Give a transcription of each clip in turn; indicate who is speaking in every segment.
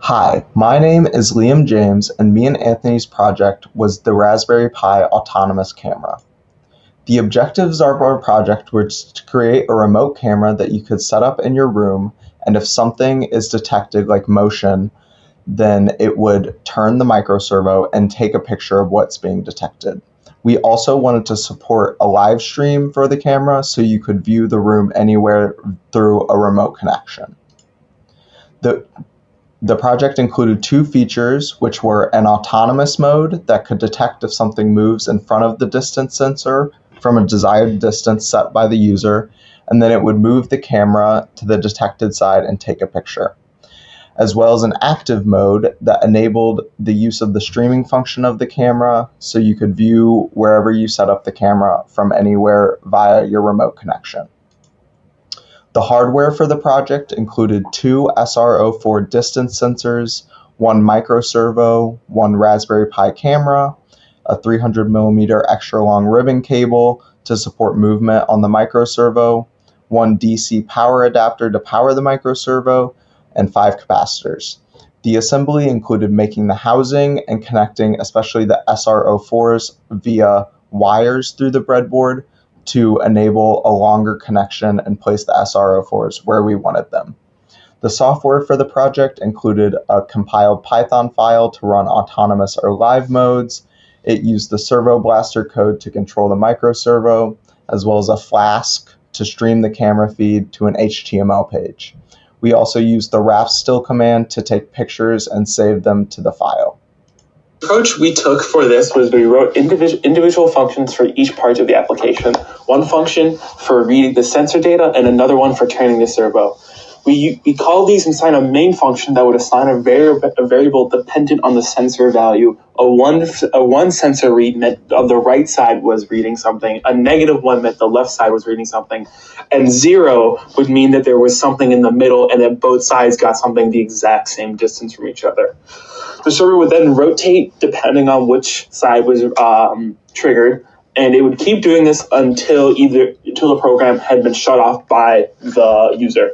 Speaker 1: Hi, my name is Liam James, and me and Anthony's project was the Raspberry Pi autonomous camera. The objectives of our project were to create a remote camera that you could set up in your room, and if something is detected like motion, then it would turn the microservo and take a picture of what's being detected. We also wanted to support a live stream for the camera so you could view the room anywhere through a remote connection. The project included two features, which were an autonomous mode that could detect if something moves in front of the distance sensor from a desired distance set by the user, and then it would move the camera to the detected side and take a picture, as well as an active mode that enabled the use of the streaming function of the camera so you could view wherever you set up the camera from anywhere via your remote connection. The hardware for the project included two SR04 distance sensors, one microservo, one Raspberry Pi camera, a 300mm extra long ribbon cable to support movement on the microservo, one DC power adapter to power the microservo, and 5 capacitors. The assembly included making the housing and connecting especially the SR04s via wires through the breadboard to enable a longer connection and place the SR04s where we wanted them. The software for the project included a compiled Python file to run autonomous or live modes. It used the Servo Blaster code to control the microservo, as well as a Flask to stream the camera feed to an HTML page. We also used the wrap_still command to take pictures and save them to the file.
Speaker 2: The approach we took for this was we wrote individual functions for each part of the application. One function for reading the sensor data and another one for turning the servo. We called these and assigned a main function that would assign a variable dependent on the sensor value. A one sensor read meant the right side was reading something. A -1 meant the left side was reading something. And 0 would mean that there was something in the middle and that both sides got something the exact same distance from each other. The server would then rotate depending on which side was triggered, and it would keep doing this until the program had been shut off by the user.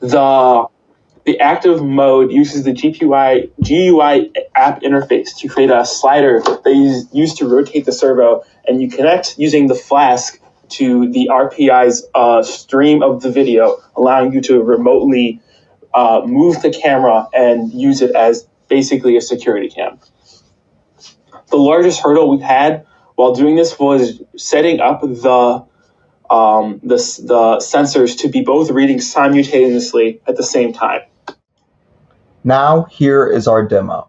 Speaker 2: The active mode uses the GUI app interface to create a slider that is used to rotate the servo, and you connect using the Flask to the RPI's stream of the video, allowing you to remotely move the camera and use it as basically a security cam. The largest hurdle we've had while doing this was setting up the sensors to be both reading simultaneously at the same time.
Speaker 1: Now here is our demo.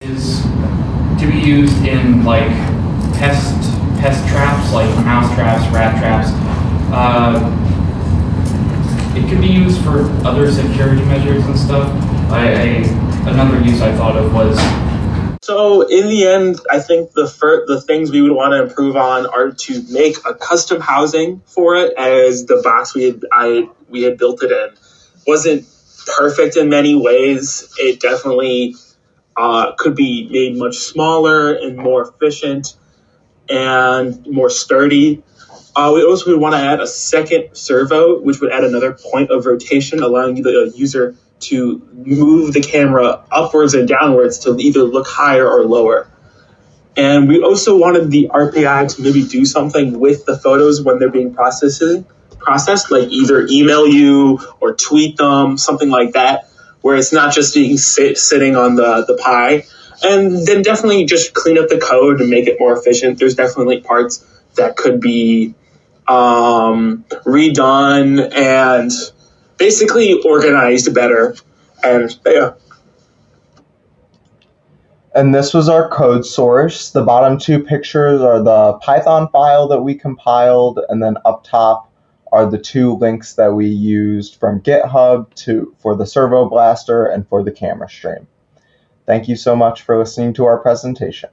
Speaker 3: Is to be used in like pest traps, like mouse traps, rat traps. It could be used for other security measures and stuff. Another use I thought of was.
Speaker 2: So in the end, I think the things we would want to improve on are to make a custom housing for it, as the box we had built it in wasn't perfect in many ways. It definitely could be made much smaller and more efficient and more sturdy. We also would want to add a second servo, which would add another point of rotation, allowing the user to move the camera upwards and downwards to either look higher or lower. And we also wanted the RPI to maybe do something with the photos when they're being processed, like either email you or tweet them, something like that, where it's not just being sitting on the Pi. And then definitely just clean up the code and make it more efficient. There's definitely parts that could be redone and basically organized better. And yeah.
Speaker 1: And this was our code source. The bottom two pictures are the Python file that we compiled, and then up top are the two links that we used from GitHub for the Servo Blaster and for the camera stream. Thank you so much for listening to our presentation.